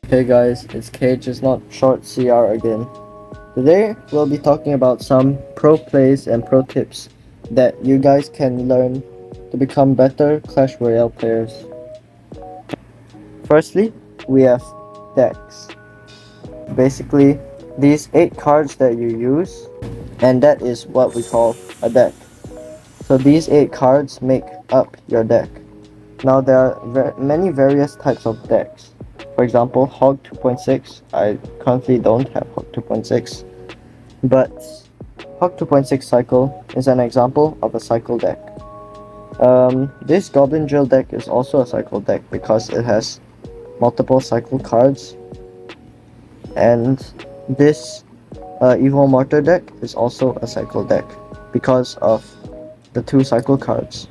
Hey guys, it's Cage is not short CR again. Today we'll be talking about some pro plays and pro tips that you guys can learn to become better Clash Royale players. Firstly, we have decks. Basically, these 8 cards that you use, and that is what we call a deck. So these 8 cards make up your deck. Now there are many various types of decks. For example, Hog 2.6. I currently don't have Hog 2.6, but Hog 2.6 cycle is an example of a cycle deck. This Goblin Drill deck is also a cycle deck because it has multiple cycle cards, and this Evil Mortar deck is also a cycle deck because of the 2 cycle cards.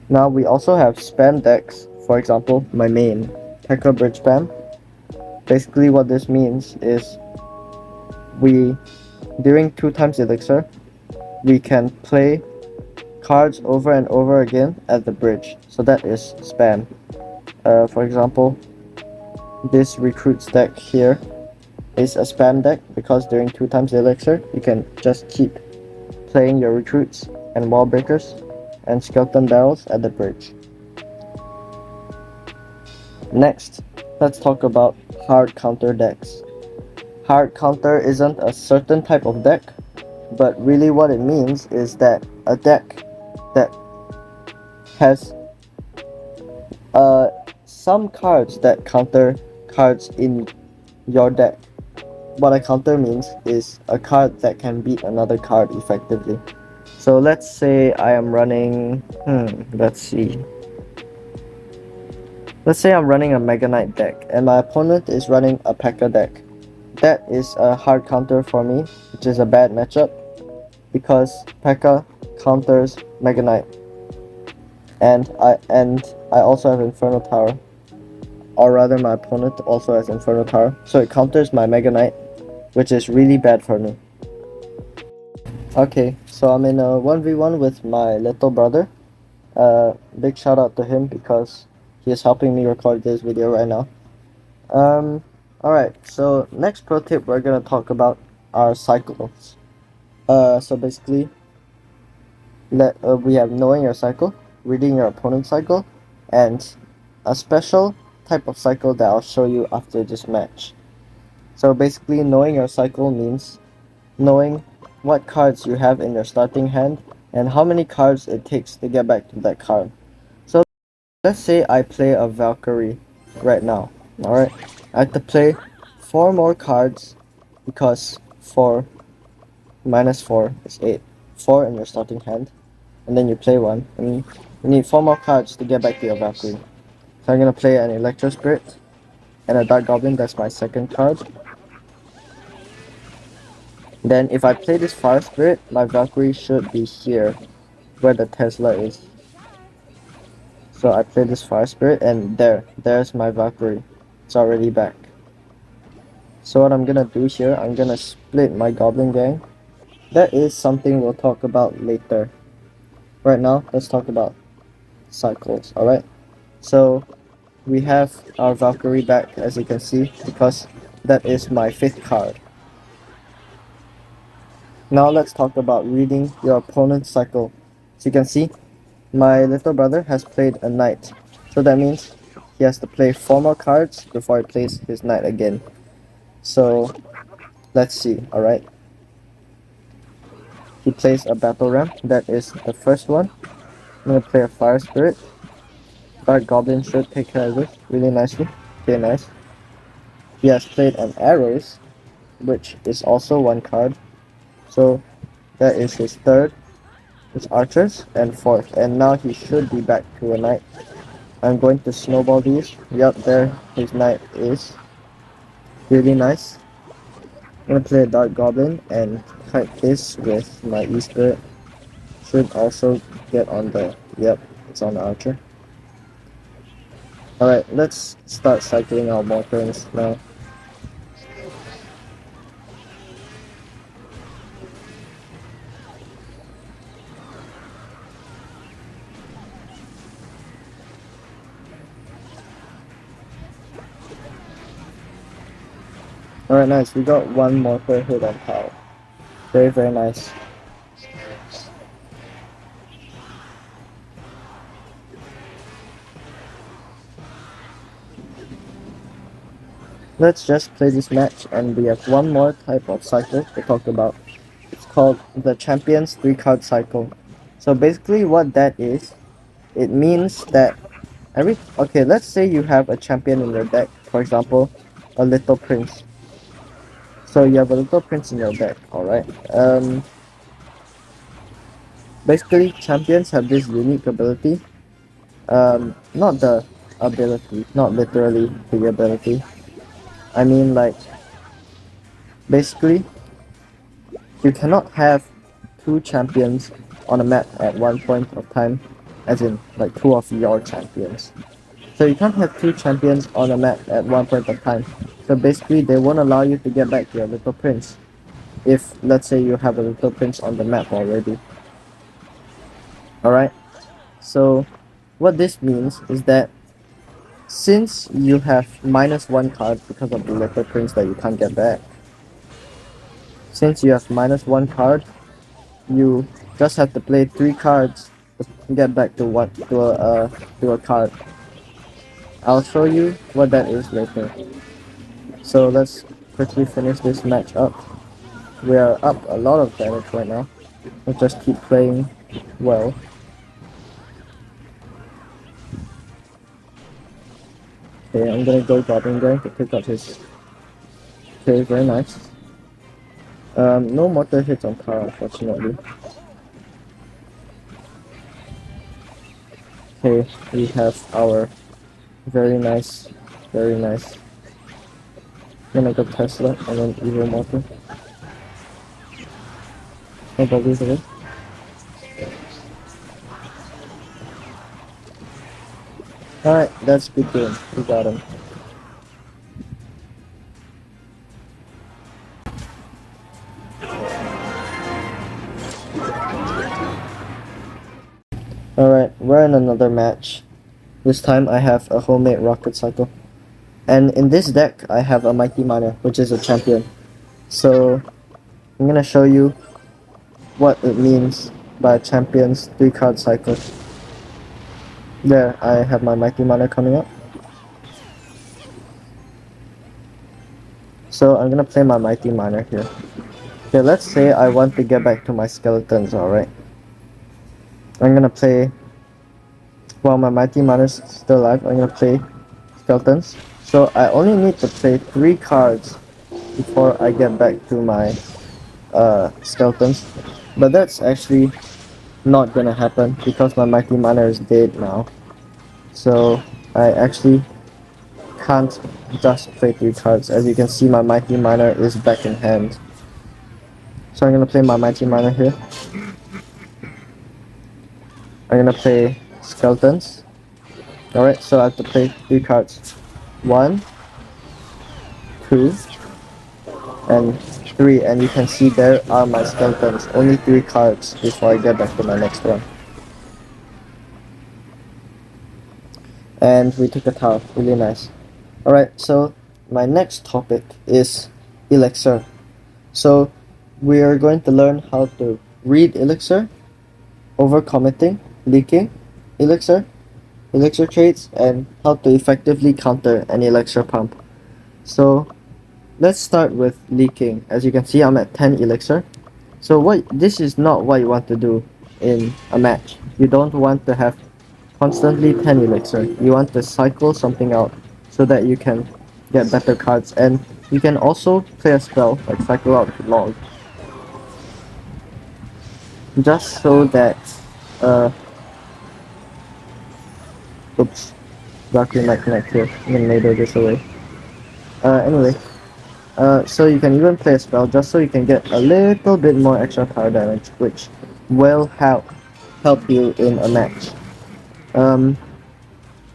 Now we also have spam decks, for example, my main, P.E.K.K.A. Bridge Spam. Basically what this means is during 2 times Elixir, we can play cards over and over again at the bridge, so that is spam. For example, this Recruits deck here is a spam deck because during 2 times Elixir, you can just keep playing your Recruits and Wall Breakers and Skeleton Barrels at the bridge. Next, let's talk about hard counter decks. Hard counter isn't a certain type of deck, but really what it means is that a deck that has some cards that counter cards in your deck. What a counter means is a card that can beat another card effectively. So let's say I am running, let's see. Let's say I'm running a Mega Knight deck and my opponent is running a P.E.K.K.A. deck. That is a hard counter for me, which is a bad matchup because P.E.K.K.A. counters Mega Knight. And I also have Inferno Tower. Or rather my opponent also has Inferno Tower. So it counters my Mega Knight, which is really bad for me. Okay, so I'm in a 1v1 with my little brother. Big shout out to him because he is helping me record this video right now. Alright, so next pro tip we're gonna talk about are cycles. So basically, we have knowing your cycle, reading your opponent's cycle, and a special type of cycle that I'll show you after this match. So basically, knowing your cycle means knowing what cards you have in your starting hand and how many cards it takes to get back to that card. So let's say I play a Valkyrie right now. Alright, I have to play 4 more cards because 4 minus 4 is 8. 4 in your starting hand, and then you play 1, and you need 4 more cards to get back to your Valkyrie. So I'm gonna play an Electro Spirit and a Dark Goblin, that's my second card. Then if I play this Fire Spirit, my Valkyrie should be here, where the Tesla is. So I play this Fire Spirit and there's my Valkyrie. It's already back. So what I'm gonna do here, I'm gonna split my Goblin Gang. That is something we'll talk about later. Right now, let's talk about cycles, alright? So we have our Valkyrie back, as you can see, because that is my 5th card. Now let's talk about reading your opponent's cycle. So you can see, my little brother has played a knight. So that means he has to play 4 more cards before he plays his knight again. So let's see, alright. He plays a battle ram, that is the first one. I'm gonna play a fire spirit. Dark Goblin should take care of this really nicely. Okay, nice. He has played an arrows, which is also 1 card. So that is his 3rd. His archers and 4th, and now he should be back to a knight. I'm going to snowball these. Yup, there his knight is. Really nice. I'm gonna play a Dark Goblin and kite this with my E-Spirit. Should also get on the, yep, it's on the archer. Alright, let's start cycling our more turns now. Alright, nice. We got one mortar hit on power. Very, very nice. Let's just play this match, and we have one more type of cycle to talk about. It's called the Champions 3-card cycle. So basically what that is, it means that okay, let's say you have a champion in your deck, for example, a Little Prince. So you have a Little Prince in your deck, alright? Basically, champions have this unique ability. Not the ability, not literally the ability. I mean, like, basically, you cannot have two champions on a map at one point of time, as in, like, two of your champions. So you can't have two champions on a map at one point of time. So basically, they won't allow you to get back to your Little Prince if, let's say, you have a Little Prince on the map already. Alright? So, what this means is that since you have -1 card because of the Little Prince that you can't get back, since you have -1 card, you just have to play 3 cards to get back to a card. I'll show you what that is later. So let's quickly finish this match up. We are up a lot of damage right now. Let's just keep playing well. Okay, I'm gonna go Goblin Gang to pick up his. Okay, very nice. No mortar hits on power, unfortunately. Okay, we have our very nice. I'm gonna go Tesla and then Evil Mortar. No bubbles of it. Alright, that's good game. We got him. Alright, we're in another match. This time I have a homemade rocket cycle. And in this deck I have a Mighty Miner, which is a champion. So I'm gonna show you what it means by champion's 3-card cycle. There, I have my Mighty Miner coming up. So I'm gonna play my Mighty Miner here. Okay, let's say I want to get back to my skeletons, alright? I'm gonna play, while my Mighty Miner's still alive, I'm gonna play skeletons. So I only need to play 3 cards before I get back to my skeletons. But that's actually not gonna happen because my Mighty Miner is dead now. So I actually can't just play 3 cards. As you can see, my Mighty Miner is back in hand. So I'm gonna play my Mighty Miner here. I'm gonna play skeletons. Alright, so I have to play 3 cards. 1, 2, and 3. And you can see there are my skeletons. Only 3 cards before I get back to my next one. And we took a tile. Really nice. Alright, so my next topic is Elixir. So we are going to learn how to read Elixir, overcommitting, leaking Elixir, Elixir traits, and how to effectively counter an Elixir pump. So let's start with leaking. As you can see, I'm at 10 Elixir. So this is not what you want to do in a match. You don't want to have constantly 10 Elixir. You want to cycle something out so that you can get better cards, and you can also play a spell like cycle out log, just so that oops, Valkyrie might connect here. I'm gonna later this away. Anyway, so you can even play a spell just so you can get a little bit more extra power damage, which will help you in a match.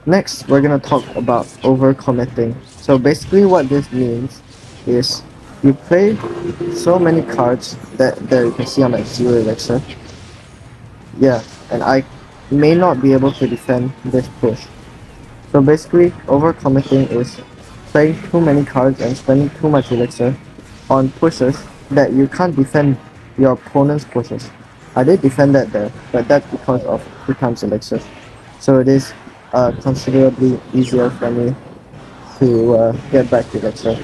Next, we're gonna talk about overcommitting. So basically what this means is you play so many cards that there you can see I'm at 0 Elixir. Yeah, and I may not be able to defend this push. So basically, overcommitting is playing too many cards and spending too much elixir on pushes that you can't defend your opponent's pushes. I did defend that there, but that's because of 2 times elixir. So it is considerably easier for me to get back elixir.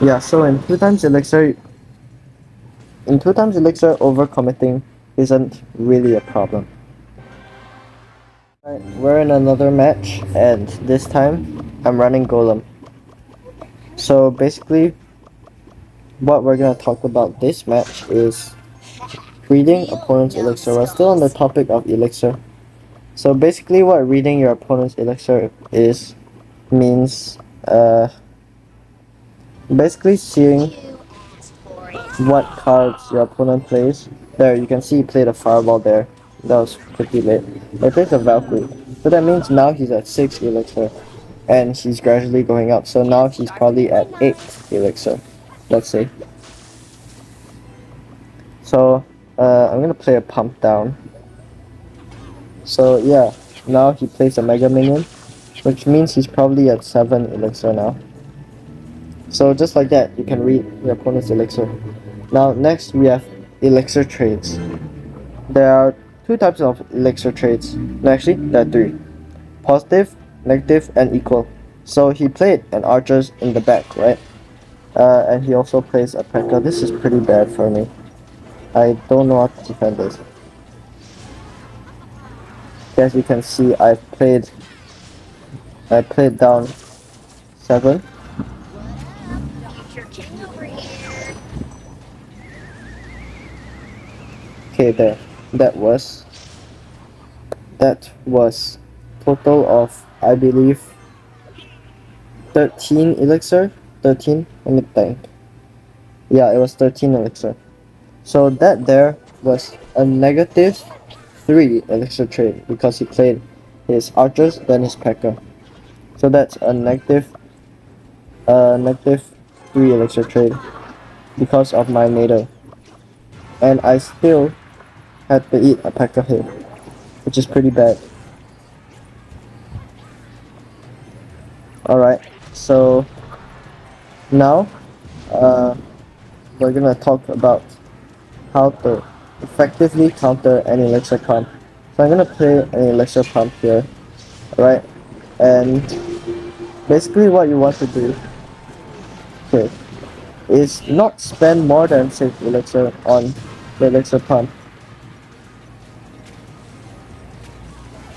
Yeah, so in 2 times elixir, overcommitting isn't really a problem. Alright, we're in another match, and this time I'm running Golem. So basically, what we're gonna talk about this match is reading opponent's elixir. We're still on the topic of elixir. So basically, what reading your opponent's elixir is means basically seeing what cards your opponent plays. There, you can see he played a fireball there. That was pretty late. He plays a Valkyrie. So that means now he's at 6 elixir. And he's gradually going up. So now he's probably at 8 elixir. Let's say. So, I'm gonna play a pump down. So yeah, now he plays a Mega Minion. Which means he's probably at 7 elixir now. So just like that, you can read your opponent's elixir. Now next we have elixir trades. There are 2 types of elixir trades. No, actually, there are 3. Positive, negative, and equal. So he played an archers in the back, right? And he also plays a P.E.K.K.A. This is pretty bad for me. I don't know how to defend this. As you can see, I played down 7. Okay, there. That was total of, I believe, 13 elixir. 13. Let me think. Yeah, it was 13 elixir. So that there was a negative 3 elixir trade because he played his archers then his P.E.K.K.A. So that's a negative 3 elixir trade because of my nader. And I still had to eat a P.E.K.K.A. hit, which is pretty bad. Alright, so now we're gonna talk about how to effectively counter an elixir pump. So I'm gonna play an elixir pump here, alright? And basically what you want to do here is not spend more than 6 elixir on the elixir pump.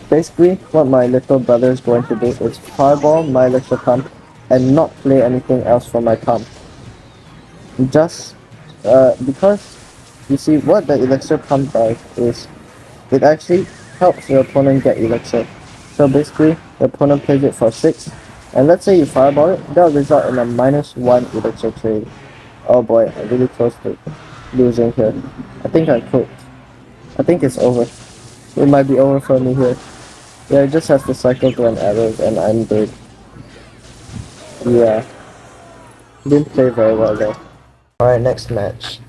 Basically what my little brother is going to do is fireball my elixir pump and not play anything else from my pump. Just because you see what the elixir pump does is it actually helps your opponent get elixir. So basically the opponent plays it for 6 and let's say you fireball it, that will result in a -1 elixir trade. Oh boy, I'm really close to losing here. I think I cooked. I think it's over. It might be over for me here. Yeah, it just has to cycle to an arrows and I'm dead. Yeah. Didn't play very well there. Alright, next match.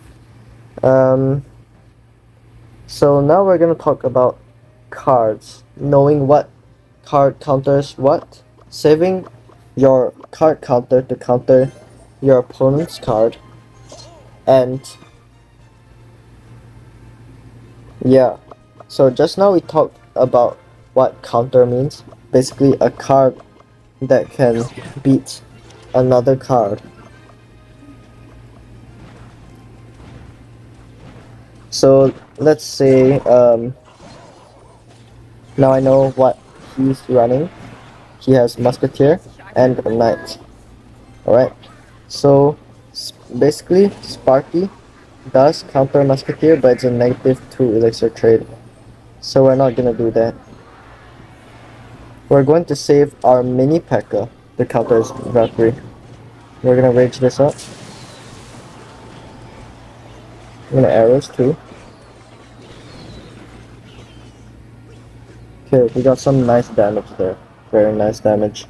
So now we're gonna talk about cards. Knowing what card counters what. Saving your card counter to counter your opponent's card. And yeah. So just now we talked about what counter means. Basically a card that can beat another card. So let's say now I know what he's running. He has Musketeer and a Knight. Alright, so basically Sparky does counter Musketeer, but it's a -2 elixir trade. So we're not gonna do that. We're going to save our mini P.E.K.K.A. to counter his Valkyrie. We're gonna rage this up. I'm gonna arrows too. Okay, we got some nice damage there. Very nice damage.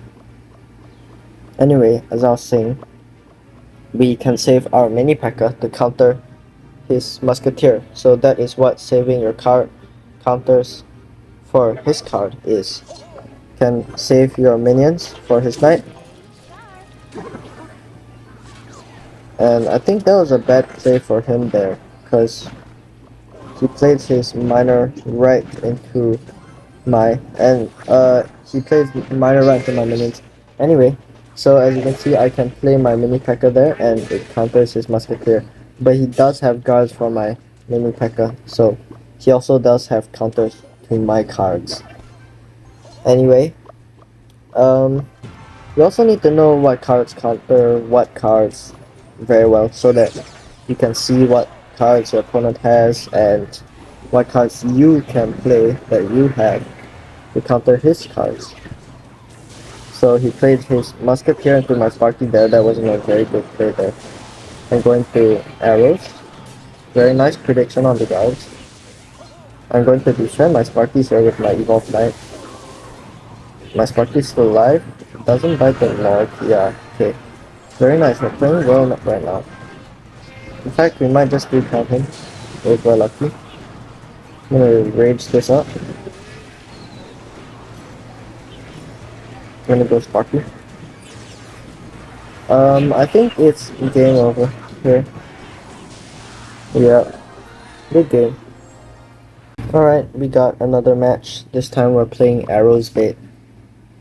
Anyway, as I was saying, we can save our mini P.E.K.K.A. to counter his Musketeer. So that is what saving your card counters for his card is. You can save your minions for his Knight, And I think that was a bad play for him there, because he played his miner right into my and he plays miner right into my minions. Anyway, so as you can see, I can play my mini P.E.K.K.A there, and it counters his musketeer. But he does have guards for my mini P.E.K.K.A, so he also does have counters to my cards. Anyway, um, you also need to know what cards counter what cards very well, so that you can see what cards your opponent has and what cards you can play that you have to counter his cards. So he played his musketeer into my Sparky there. That wasn't a very good play there. I'm going to arrows. Very nice prediction on the guards. I'm going to defend my Sparkies here with my evolved knight. My Sparky's still alive. Doesn't bite the Lord. Yeah, okay. Very nice. We're playing well right now. In fact, we might just recount him if we're lucky. I'm gonna rage this up. I'm gonna go Sparky. I think it's game over here. Yeah, good game. Alright, we got another match. This time we're playing Arrows Bait.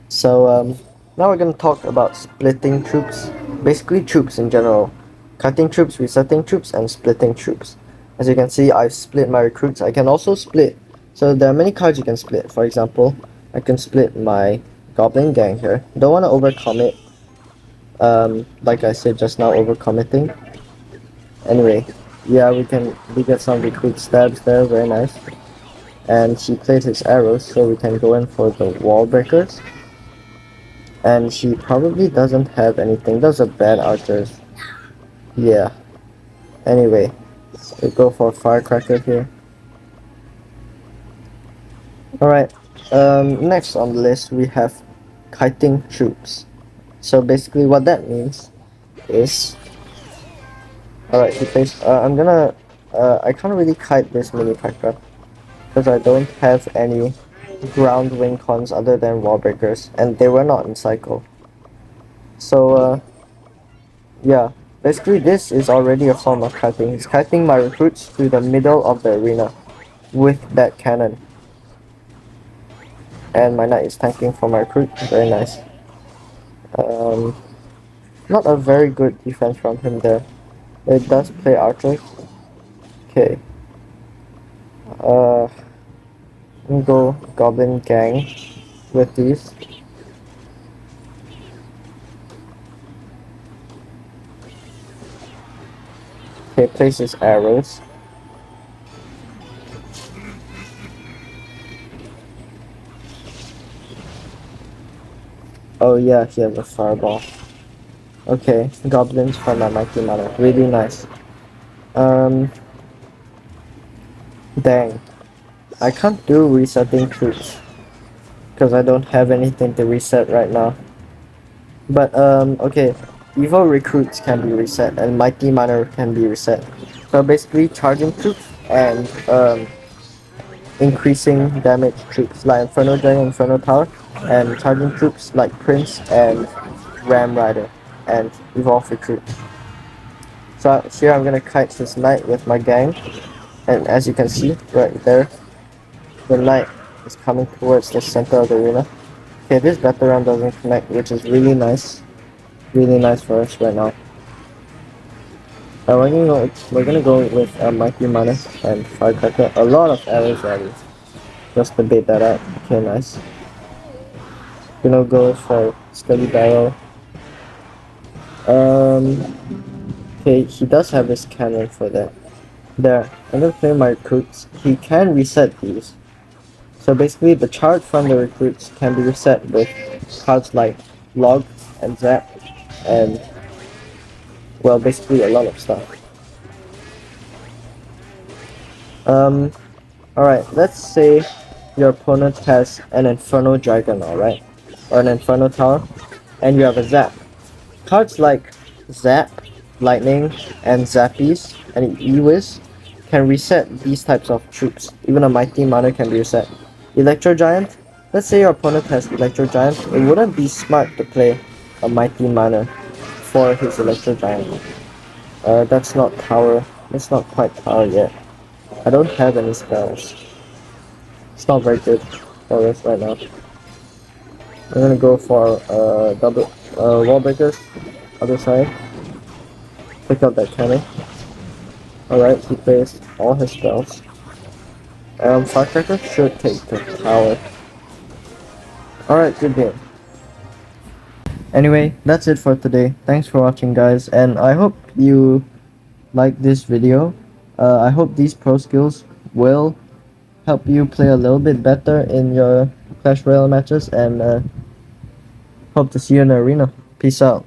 So, now we're gonna talk about splitting troops. Basically, troops in general. Cutting troops, resetting troops, and splitting troops. As you can see, I've split my recruits. I can also split. So, there are many cards you can split. For example, I can split my Goblin Gang here. Don't want to overcommit. Like I said just now, overcommitting. Anyway, yeah, we get some recruit stabs there. Very nice. And she played his arrows, so we can go in for the wall breakers. And she probably doesn't have anything. Those are bad archers. Yeah. Anyway, we go for firecracker here. Alright. Next on the list we have kiting troops. So basically what that means is, alright, he plays I can't really kite this mini P.E.K.K.A because I don't have any ground wing cons other than wall breakers, and they were not in cycle. So yeah, basically this is already a form of kiting. He's kiting my recruits to the middle of the arena with that cannon. And my knight is tanking for my recruit. Very nice. Not a very good defense from him there. It does play archers. Okay. Let me go Goblin Gang with these. Okay, places arrows. Oh yeah, he has a fireball. Okay, goblins for my mighty mana. Really nice. Dang. I can't do resetting troops because I don't have anything to reset right now. But okay, evil recruits can be reset and mighty mana can be reset. So basically, charging troops and increasing damage troops like Inferno Dragon, Inferno Tower, and charging troops like Prince and Ram Rider and evolve recruits. So here I'm gonna kite this knight with my gang, and as you can see right there, the knight is coming towards the center of the arena. Okay, this veteran doesn't connect, which is really nice for us right now. We're gonna go with Mighty Mana and Firecracker. A lot of arrows ready. Just to bait that out. Okay, nice. Gonna go for Steady Barrel. Okay, he does have his cannon for that. There, I'm gonna play my recruits. He can reset these. So basically, the charge from the recruits can be reset with cards like Log and Zap, and well, basically a lot of stuff. Alright, let's say your opponent has an Inferno Dragon, alright? Or an Inferno Tower, and you have a Zap. Cards like Zap, Lightning, and Zappies, and Ewiz can reset these types of troops. Even a Mighty Mana can be reset. Electro Giant, let's say your opponent has Electro Giant, it wouldn't be smart to play a Mighty Mana for his Electro Giant. That's not power. It's not quite power yet. I don't have any spells. It's not very good for us right now. I'm gonna go for double wall breakers. Other side. Pick up that cannon. Alright, he plays all his spells. Firecracker should take the tower. Alright, good game. Anyway, that's it for today. Thanks for watching, guys, and I hope you like this video. I hope these pro skills will help you play a little bit better in your Clash Royale matches, and hope to see you in the arena. Peace out.